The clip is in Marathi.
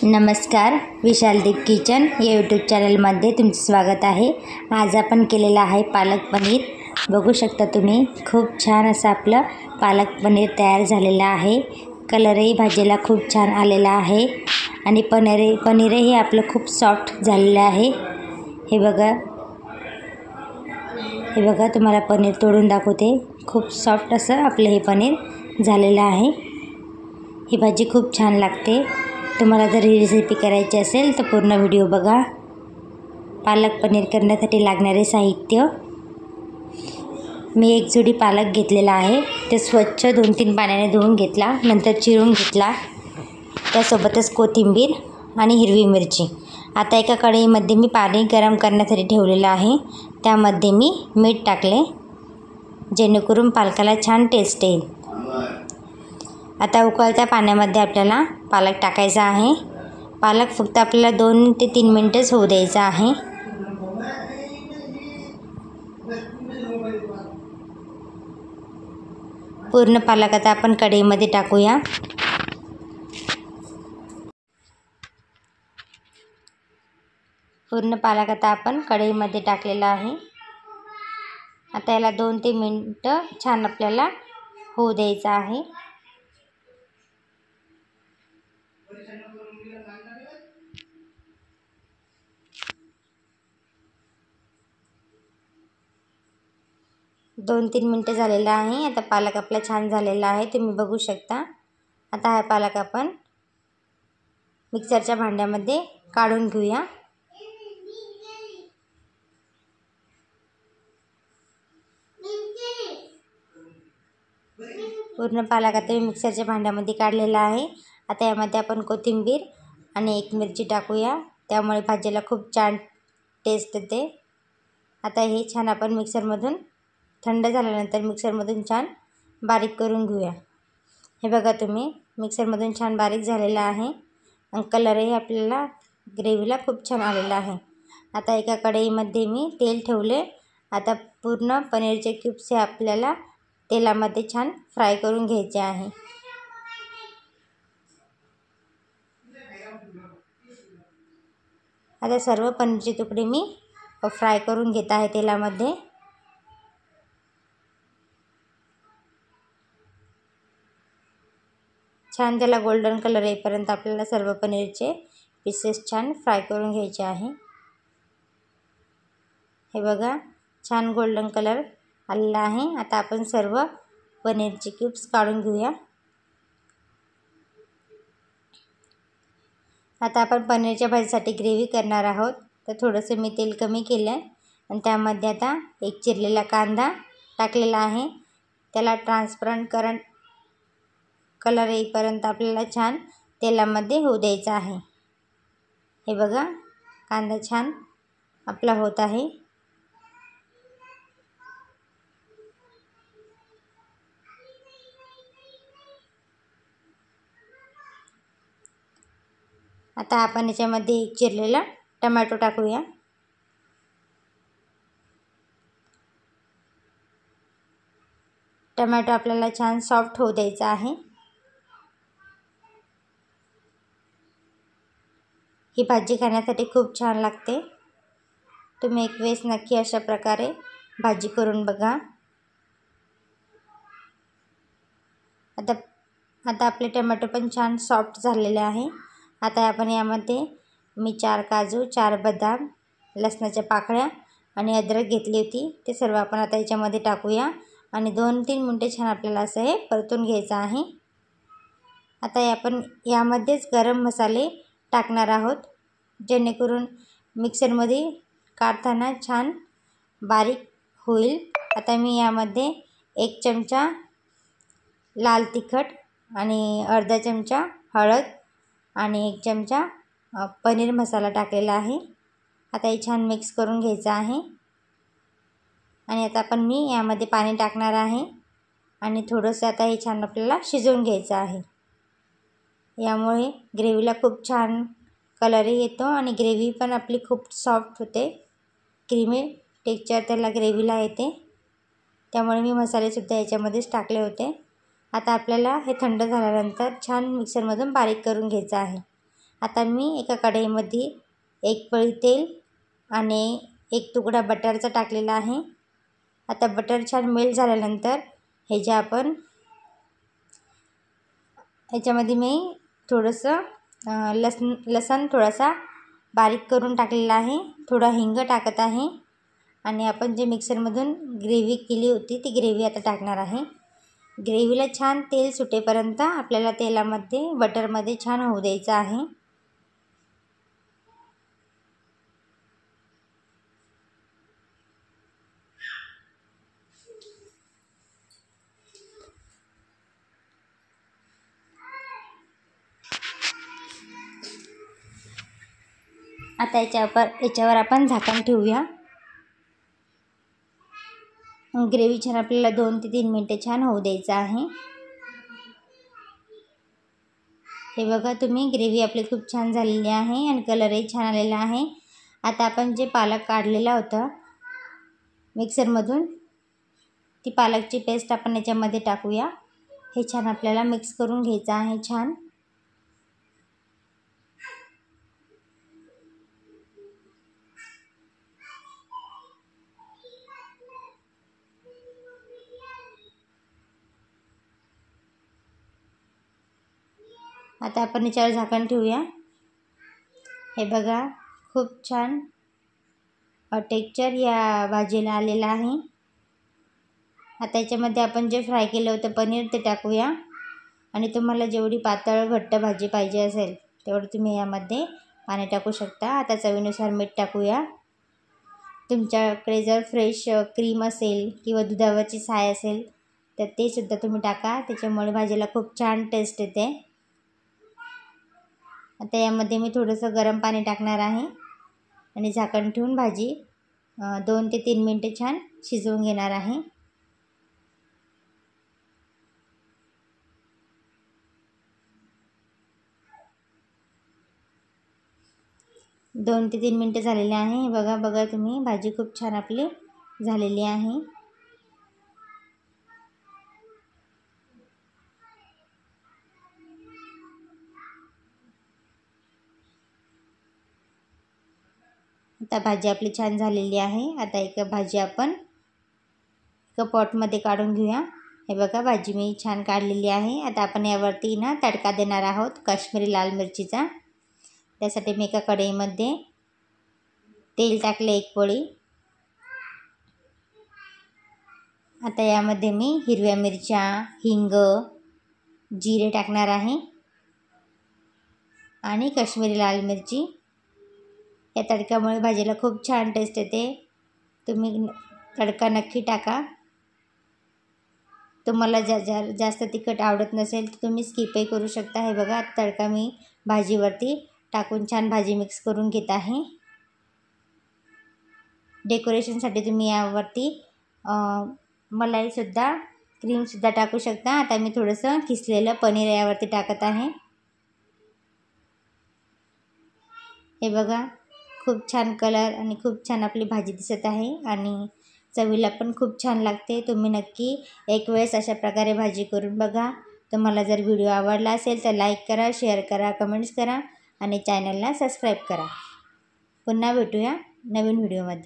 नमस्कार, विशालदीप किचन या यूट्यूब चॅनलमध्ये तुमचं स्वागत आहे। आज आपण केलेला आहे पालक पनीर। बघू शकता तुम्ही, खूप छान असं आपलं पालक पनीर तयार झालेलं आहे। कलरही भाजीला खूप छान आलेला आहे आणि पनीरही आपलं खूप सॉफ्ट झालेलं आहे। हे बघा तुम्हाला पनीर तोडून दाखवते। खूप सॉफ्ट असं आपलं हे पनीर झालेलं आहे। ही भाजी खूप छान लागते। तुम्हाला जर ही रेसिपी करायची असेल तर पूर्ण व्हिडिओ बघा। पालक पनीर करण्यासाठी लागणारे साहित्य, मी एक जुडी पालक घेतलेला आहे। ते स्वच्छ 2-3 पाण्याने धुवून घेतला, नंतर चिरून घेतला। त्यासोबतच कोथिंबीर आणि हिरवी मिरची। आता एका कढईमध्ये मी पाणी गरम करण्यासाठी ठेवलेलं आहे। त्यामध्ये मी मीठ टाकले, जेणेकरून पालकाला छान टेस्ट येईल। आता उकळत्या पाण्यामध्ये आपल्याला पालक टाकायचा आहे। पालक फक्त आपल्याला 2 ते 3 मिनिटच होऊ द्यायचा आहे। पूर्ण पालक आता आपण कढईमध्ये टाकूया। पूर्ण पालक आता आपण कढईमध्ये टाकलेला आहे। आता याला 2 ते 3 मिनिटं छान आपल्याला होऊ द्यायचा आहे। दोन 3 मिनिटं झालेलं आहे। आता पालक आपला छान झालेला आहे, तुम्ही बघू शकता। आता हा पालक आपण मिक्सरच्या भांड्यामध्ये काढून घेऊया। पूर्ण पालक आता मी मिक्सरच्या भांड्यामध्ये काढलेला आहे। आता यामध्ये आपण कोथिंबीर आणि एक मिरची टाकूया, त्यामुळे भाजीला खूप छान टेस्ट येते। आता हे छान आपण मिक्सरमधून थंड झाल्यानंतर मिक्सरमधून छान बारीक करून घेऊया। हे बघा तुम्ही, मिक्सरमधून छान बारीक झालेला आहे आणि कलरही आपल्याला ग्रेव्हीला खूप छान आलेला आहे। आता एका कढईमध्ये मी तेल ठेवले। आता पूर्ण पनीरचे क्यूब्स हे आपल्याला तेलामध्ये छान फ्राय करून घ्यायचे आहे। आता सर्व पनीरचे तुकडे मी फ्राय करून घेत आहे तेलामध्ये। छान त्याला गोल्डन कलर येईपर्यंत आपल्याला सर्व पनीरचे पीसेस छान फ्राय करून घ्यायचे आहे। हे बघा, छान गोल्डन कलर आलेला आहे। आता आपण सर्व पनीरचे क्यूब्स काढून घेऊया। आता आपण पनीरच्या भाजीसाठी ग्रेव्ही करणार आहोत, तर थोडंसं मी तेल कमी केलं आहे आणि त्यामध्ये आता एक चिरलेला कांदा टाकलेला आहे। त्याला ट्रान्सपरंट कलर येईपर्यंत आपल्याला छान तेलामध्ये होऊ द्यायचा आहे। हे बघा, कांदा छान आपला होत आहे। आता आपण याच्यामध्ये एक चिरलेला टोमॅटो टाकूया। टोमॅटो आपल्याला छान सॉफ्ट होऊ द्यायचा आहे। ही भाजी खाण्यासाठी खूप छान लागते। तुम्ही एक वेळेस नक्की अशा प्रकारे भाजी करून बघा। आता आपले टोमॅटो पण छान सॉफ्ट झालेले आहे। आता आपण यामध्ये मी 4 काजू, 4 बदाम, लसणाच्या पाकळ्या आणि अद्रक घेतली होती, ते सर्व आपण आता याच्यामध्ये टाकूया आणि 2-3 मिनिटे छान आपल्याला असं हे परतून घ्यायचं आहे। आता आपण यामध्येच गरम मसाले टाकणार आहोत, जेणेकरून मिक्सरमध्ये काढताना छान बारीक होईल। आता मी यामध्ये 1 चमचा लाल तिखट आणि अर्धा चमचा हळद आणि 1 चमचा पनीर मसाला टाकलेला आहे। आता हे छान मिक्स करून घ्यायचं आहे आणि आता मी यामध्ये पाणी टाकणार आहे आणि थोडंसं आता हे छान आपल्याला शिजवून घ्यायचं आहे। यामुळे ग्रेव्हीला खूप छान कलरही येतो आणि ग्रेव्ही पण आपली खूप सॉफ्ट होते। क्रीमी टेक्स्चर त्याला ग्रेव्हीला येते, त्यामुळे मी मसालेसुद्धा याच्यामध्येच टाकले होते। आता आपल्याला हे थंड झाल्यानंतर छान मिक्सरमधून बारीक करून घ्यायचं आहे। आता मी एका कढईमध्ये 1 पळी तेल आणि 1 तुकडा बटरचा टाकलेला आहे. आता बटर छान मेल्ट झाल्यानंतर हे जे आपण ह्याच्यामध्ये मी थोडंसं लसूण थोडासा बारीक करून टाकलेला आहे. थोडा हिंग टाकत आहे आणि आपण जे मिक्सरमधून ग्रेव्ही केली होती ती ग्रेव्ही आता टाकणार आहे. ग्रेव्हीला छान तेल सुटेपर्यंत आपल्याला तेलामध्ये बटरमध्ये छान होऊ द्यायचं आहे. आता याच्यावर आपण झाकण ठेवूया. ग्रेव्ही छान आपल्याला 2 ते 3 मिनिटे छान होऊ द्यायचं आहे. हे बघा तुम्ही, ग्रेव्ही आपली खूप छान झालेली आहे आणि कलरही छान आलेला आहे. आता आपण जे पालक काढलेला होता मिक्सरमधून, ती पालकची पेस्ट आपण याच्यामध्ये टाकूया. हे छान आपल्याला मिक्स करून घ्यायचं आहे छान. आता आपण याच्यावर झाकण ठेवूया. हे बघा खूप छान टेक्स्चर या भाजीला आलेला आहे. आता याच्यामध्ये आपण जे फ्राय केलं होतं पनीर ते टाकूया आणि तुम्हाला जेवढी पातळ घट्ट भाजी पाहिजे असेल तेवढं तुम्ही यामध्ये पाणी टाकू शकता. आता चवीनुसार मीठ टाकूया. तुमच्याकडे जर फ्रेश क्रीम असेल किंवा दुधावरची साय असेल तर ते सुद्धा तुम्ही टाका, त्याच्यामुळे भाजीला खूप छान टेस्ट येते. आता यामध्ये मी थोडंसं गरम पाणी टाकणार आहे आणि झाकण ठेवून भाजी 2 ते 3 मिनिटे छान शिजवून घेणार आहे. 2 ते 3 मिनिटे झालेले आहे. बघा तुम्ही, भाजी खूप छान आपली झालेली आहे. आता भाजी आपली छान झालेली आहे. आता एक भाजी आपण एका पॉटमध्ये काढून घेऊया. हे बघा भाजी मी छान काढलेली आहे. आता आपण यावरती ना तडका देणार आहोत काश्मीरी लाल मिरचीचा. त्यासाठी मी एका कढईमध्ये तेल टाकले 1 पळी. आता यामध्ये मी हिरव्या मिरच्या, हिंग, जिरे टाकणार आहे आणि काश्मीरी लाल मिरची. या तडक्यामुळे भाजीला खूप छान टेस्ट येते. तुम्ही तडका नक्की टाका. तुम्हाला जास्त तिखट आवडत नसेल तर तुम्ही स्किपही करू शकता. हे बघा तडका मी भाजीवरती टाकून छान भाजी मिक्स करून घेत आहे. डेकोरेशनसाठी तुम्ही यावरती मलाईसुद्धा क्रीमसुद्धा टाकू शकता. आता मी थोडंसं किसलेलं पनीर यावरती टाकत आहे. हे बघा खूप छान कलर आणि खूप छान आपली भाजी दिसत आहे आणि चवीला पण खूप छान लागते. तुम्ही नक्की एक वेळेस अशा प्रकारे भाजी करून बघा. तुम्हाला जर व्हिडिओ आवडला असेल तर लाईक करा, शेअर करा, कमेंट्स करा आणि चॅनलला सबस्क्राईब करा. पुन्हा भेटूया नवीन व्हिडिओमध्ये.